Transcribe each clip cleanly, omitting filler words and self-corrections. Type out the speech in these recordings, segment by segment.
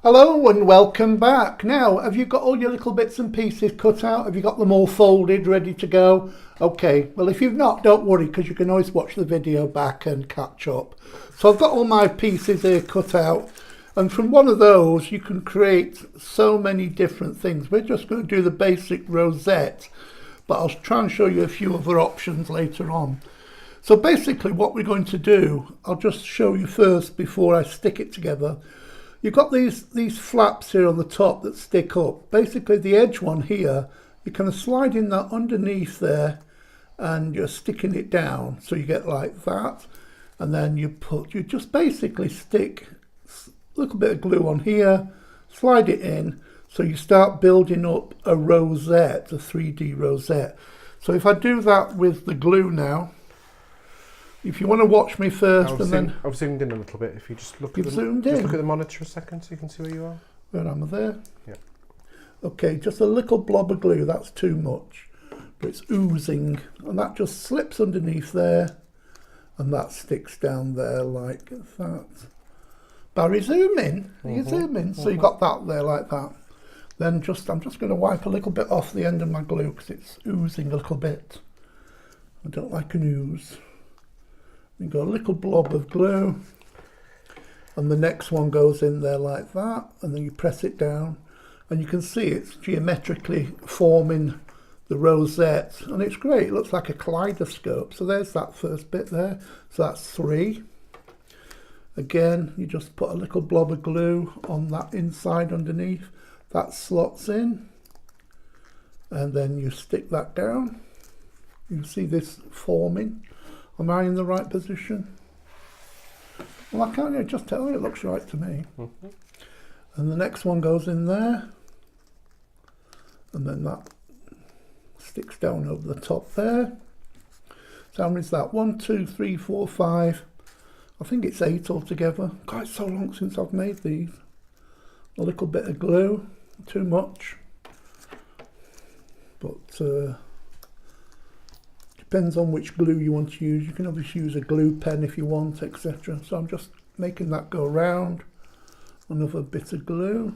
Hello and welcome back. Now, have you got all your little bits and pieces cut out? Have you got them all folded, ready to go? Okay, well if you've not, don't worry, because you can always watch the video back and catch up. So I've got all my pieces here cut out, and from one of those you can create so many different things. We're just going to do the basic rosette, but I'll try and show you a few other options later on. So basically what we're going to do, I'll just show you first before I stick it together. You've got these flaps here on the top that stick up. Basically the edge one here, you kind of slide in that underneath there and you're sticking it down. So you get like that. And then you just basically stick a little bit of glue on here, slide it in. So you start building up a rosette, a 3D rosette. So if I do that with the glue now, if you want to watch me first, I've zoomed in a little bit. If you just look at the monitor a second, so you can see where you are. Where am I there? Yeah. Okay, just a little blob of glue. That's too much, but it's oozing, and that just slips underneath there, and that sticks down there like that. Barry, zoom in. You zoom in. So you got that there like that. Then I'm just going to wipe a little bit off the end of my glue because it's oozing a little bit. I don't like an ooze. You've got a little blob of glue, and the next one goes in there like that, and then you press it down and you can see it's geometrically forming the rosette, and it's great. It looks like a kaleidoscope. So there's that first bit there. So that's 3. Again, you just put a little blob of glue on that inside underneath. That slots in, and then you stick that down. You see this forming. Am I in the right position? Well, I can't just tell you, it looks right to me. And the next one goes in there, and then that sticks down over the top there. So how many is that? 1, 2, 3, 4, 5. I think it's 8 altogether. God, it's so long since I've made these. A little bit of glue, too much. But depends on which glue you want to use. You can obviously use a glue pen if you want, etc. So I'm just making that go around. Another bit of glue.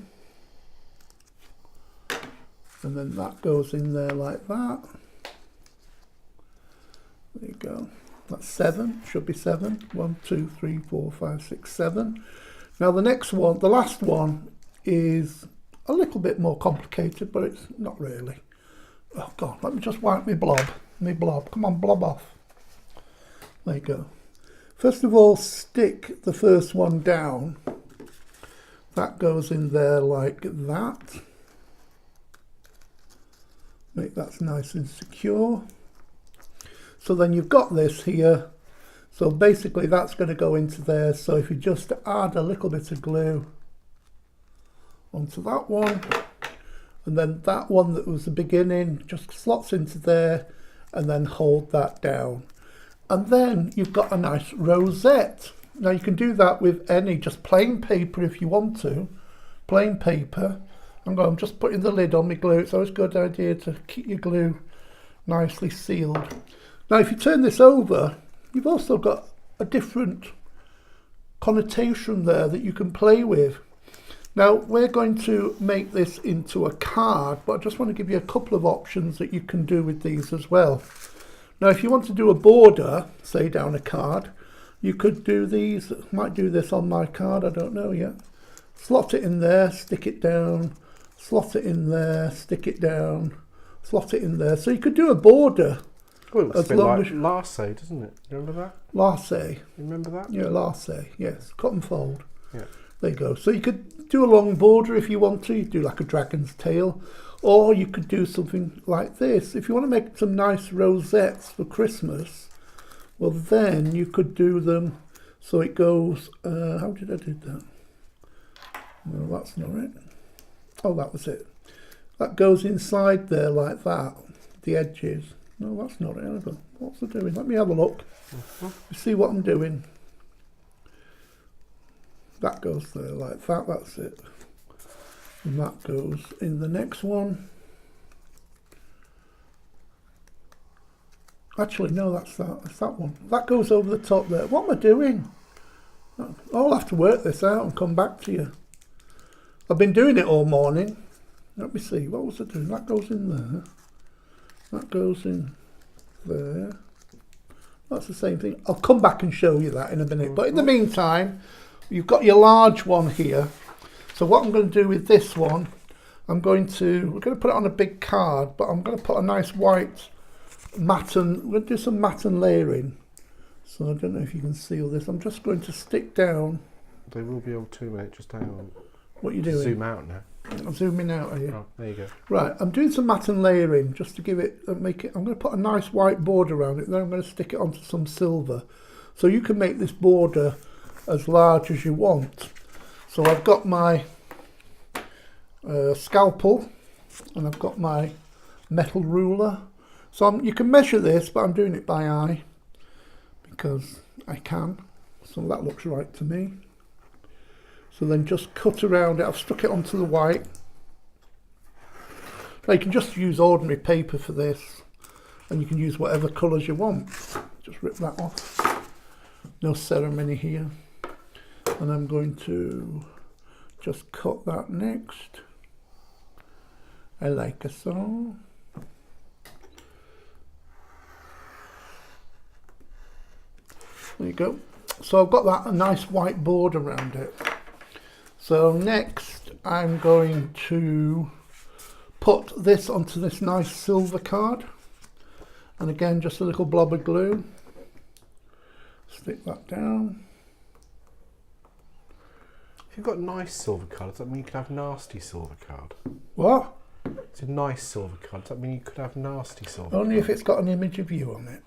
And then that goes in there like that. There you go. That's 7. Should be 7. 1, 2, 3, 4, 5, 6, 7. Now the next one, the last one, is a little bit more complicated, but it's not really. Oh God, let me just wipe my blob. Come on, blob off. There you go. First of all, stick the first one down. That goes in there like that. Make that nice and secure. So then you've got this here. So basically that's going to go into there. So if you just add a little bit of glue onto that one, and then that one that was the beginning just slots into there, and then hold that down, and then you've got a nice rosette. Now you can do that with any, just plain paper if you want to. Plain paper. I'm just putting the lid on my glue. It's always a good idea to keep your glue nicely sealed. Now if you turn this over, you've also got a different connotation there that you can play with. Now we're going to make this into a card, but I just want to give you a couple of options that you can do with these as well. Now if you want to do a border, say down a card, you could do these. Might do this on my card, I don't know yet. Slot it in there, stick it down, slot it in there, stick it down, slot it in there. So you could do a border. Well, it looks a bit like Larset, doesn't it? You remember that? Larset. You remember that? Yeah, Larset, yes. Cut and fold. Yeah. There you go. So you could do a long border if you want to. You do like a dragon's tail, or you could do something like this. If you want to make some nice rosettes for Christmas, well then you could do them so it goes, how did I do that? No, that's not it. Oh, that was it. That goes inside there like that, the edges. No, that's not it either. What's it doing? Let me have a look. See what I'm doing. That goes there like that, that's it. And that goes in the next one. Actually, no, that's that one. That goes over the top there. What am I doing? I'll have to work this out and come back to you. I've been doing it all morning. Let me see, what was I doing? That goes in there. That goes in there. That's the same thing. I'll come back and show you that in a minute. But in the meantime, you've got your large one here. So what I'm going to do with this one, we're going to put it on a big card, but I'm going to put a nice white matten, we're going to do some matten layering. So I don't know if you can see all this. I'm just going to stick down. They will be able to, mate. Just hang on. What are you doing? Zoom out now. I'm zooming out, are you? Oh, there you go. Right, I'm doing some matten layering just to give it, make it, I'm going to put a nice white border around it, then I'm going to stick it onto some silver. So you can make this border as large as you want. So I've got my scalpel and I've got my metal ruler. So you can measure this, but I'm doing it by eye because I can. So that looks right to me. So then just cut around it. I've stuck it onto the white. Now you can just use ordinary paper for this, and you can use whatever colours you want. Just rip that off. No ceremony here. And I'm going to just cut that next. I like so. There you go. So I've got that a nice white border around it. So next I'm going to put this onto this nice silver card, and again just a little blob of glue. Stick that down. If you've got nice silver card, does that mean you could have nasty silver card? What? It's a nice silver card, does that mean you could have nasty silver Only card? if it's got an image of you on it.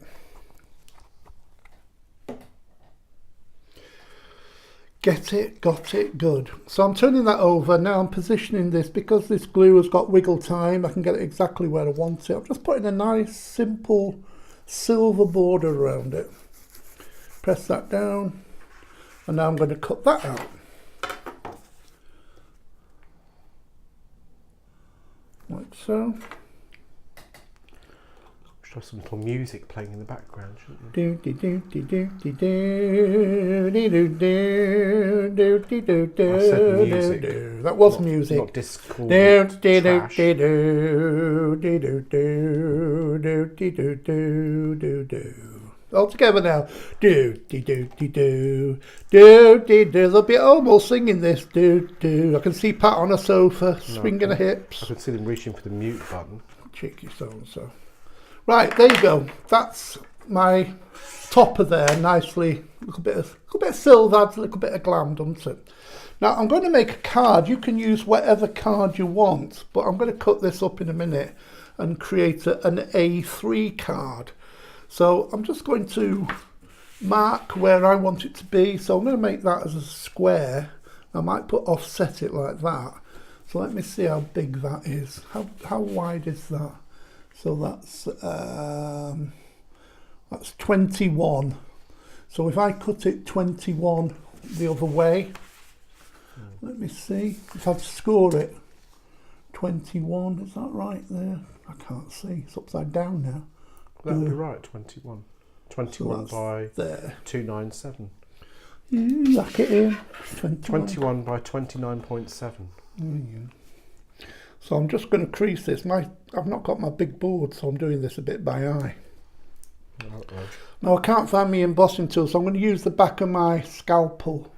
Get it, got it, good. So I'm turning that over. Now I'm positioning this because this glue has got wiggle time. I can get it exactly where I want it. I'm just putting a nice simple silver border around it. Press that down, and now I'm going to cut that out. Like so. Should have some little music playing in the background, shouldn't we? Do do do do do do do do do do do do do. I said music. That was music. Not discord. Do do do Trash. do do do do do do do do do do. All together now. Do do do do do do do do. They'll be almost singing this. Do do. I can see Pat on a sofa, swinging her hips. I could see them reaching for the mute button. Cheeky so and so. Right, there you go. That's my topper there, nicely. A little bit of silver, adds a little bit of glam, doesn't it? Now I'm going to make a card. You can use whatever card you want, but I'm going to cut this up in a minute and create an A3 card. So I'm just going to mark where I want it to be. So I'm going to make that as a square. I might offset it like that. So let me see how big that is. How wide is that? So that's 21. So if I cut it 21 the other way, let me see. If I score it 21, is that right there? I can't see. It's upside down now. That'd be right, 21. 21 So by there. 297. Lock it in. 21 by 29.7. So I'm just going to crease this. I've not got my big board, so I'm doing this a bit by eye. Now I can't find my embossing tool, so I'm going to use the back of my scalpel.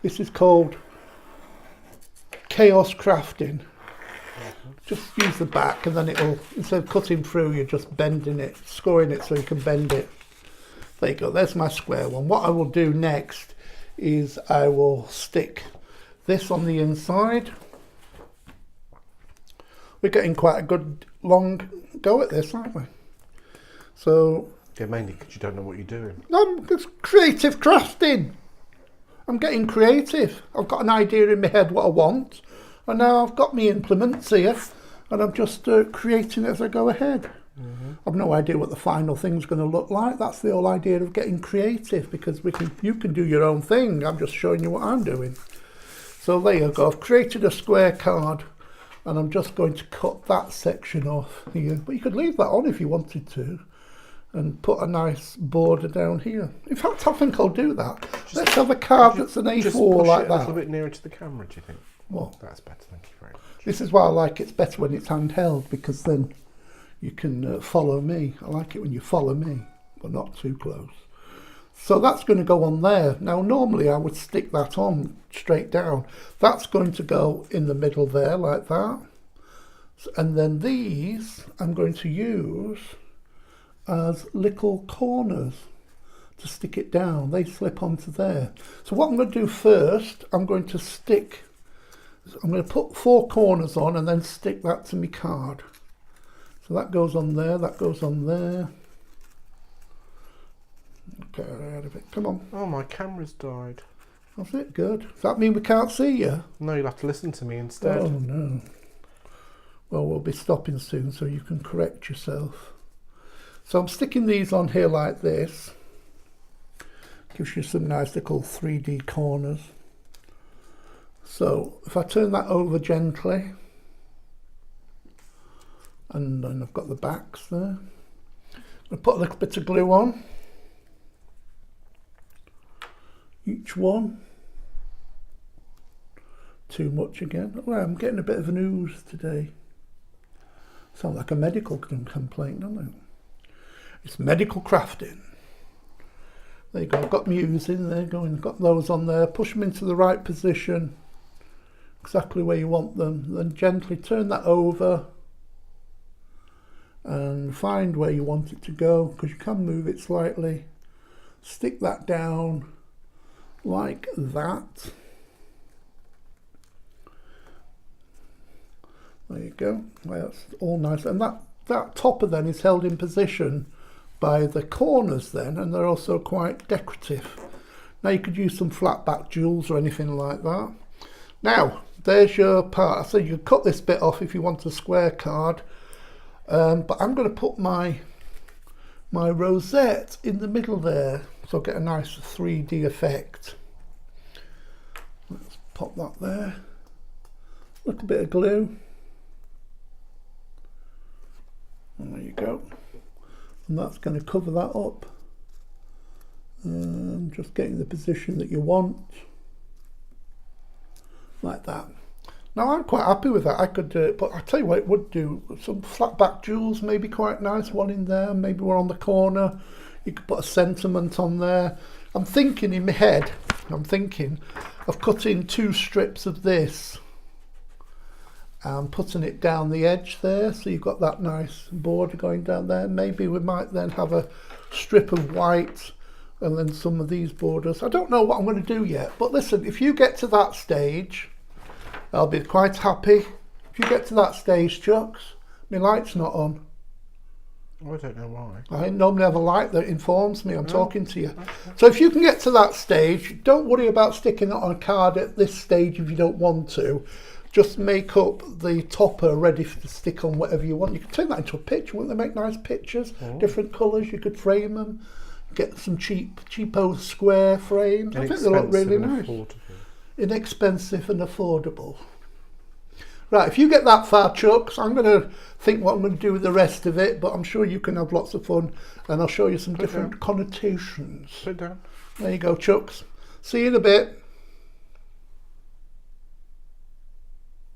This is called Chaos Crafting. Just use the back, and then it'll, instead of cutting through, you're just bending it, scoring it so you can bend it. There you go, there's my square one. What I will do next is I will stick this on the inside. We're getting quite a good long go at this, aren't we? So Yeah, mainly because you don't know what you're doing. it's creative crafting. I'm getting creative. I've got an idea in my head what I want, and now I've got my implements here, and I'm just creating it as I go ahead. I've no idea what the final thing's going to look like. That's the whole idea of getting creative, because you can do your own thing. I'm just showing you what I'm doing. So there you go. I've created a square card, and I'm just going to cut that section off here. But you could leave that on if you wanted to. and put a nice border down here. In fact, I think I'll do that. Let's have a card that's an A4 just push like it that. a little bit nearer to the camera, do you think? What? That's better, thank you very much. This is why I like it's better when it's handheld, because then you can follow me. I like it when you follow me, but not too close. So that's going to go on there. Now, normally I would stick that on straight down. That's going to go in the middle there like that. And then these I'm going to use as little corners to stick it down. They slip onto there. So what I'm going to do first, I'm going to put 4 corners on and then stick that to my card. So that goes on there, that goes on there. Okay, out of it. Come on. Oh, my camera's died. That's it, good. Does that mean we can't see you? No, you'll have to listen to me instead. Oh no. Well, we'll be stopping soon so you can correct yourself. So I'm sticking these on here like this. Gives you some nice little 3D corners. So if I turn that over gently, and then I've got the backs there. I'll put a little bit of glue on each one. Too much again. Well, I'm getting a bit of an ooze today. Sound like a medical complaint, doesn't it? It's medical crafting. There you go, I've got my ooze in there going, got those on there, push them into the right position, exactly where you want them, then gently turn that over and find where you want it to go, because you can move it slightly. Stick that down like that. There you go. Well, that's all nice. And that topper then is held in position by the corners then, and they're also quite decorative. Now you could use some flat back jewels or anything like that. Now, there's your part. So you could cut this bit off if you want a square card. But I'm going to put my rosette in the middle there, so I'll get a nice 3D effect. Let's pop that there. A little bit of glue. And there you go. And that's going to cover that up. And just getting the position that you want. Like that. Now I'm quite happy with that. I could do it, but I tell you what it would do. Some flat back jewels may be quite nice. One in there, maybe one on the corner. You could put a sentiment on there. I'm thinking in my head, I'm thinking of cutting 2 strips of this and putting it down the edge there, so you've got that nice border going down there. Maybe we might then have a strip of white and then some of these borders. I don't know what I'm going to do yet, but listen, if you get to that stage, I'll be quite happy. If you get to that stage, Chucks, my light's not on. I don't know why. I normally have a light that informs me I'm talking to you. Okay. So if you can get to that stage, don't worry about sticking it on a card at this stage if you don't want to. Just make up the topper ready to stick on whatever you want. You can turn that into a picture. Wouldn't they make nice pictures? Different colours, you could frame them. Get some cheapo square frames. I think they look really nice. Affordable. Inexpensive and affordable. Right, if you get that far, Chucks, I'm going to think what I'm going to do with the rest of it, but I'm sure you can have lots of fun, and I'll show you some different connotations. Sit down. There you go, Chucks. See you in a bit.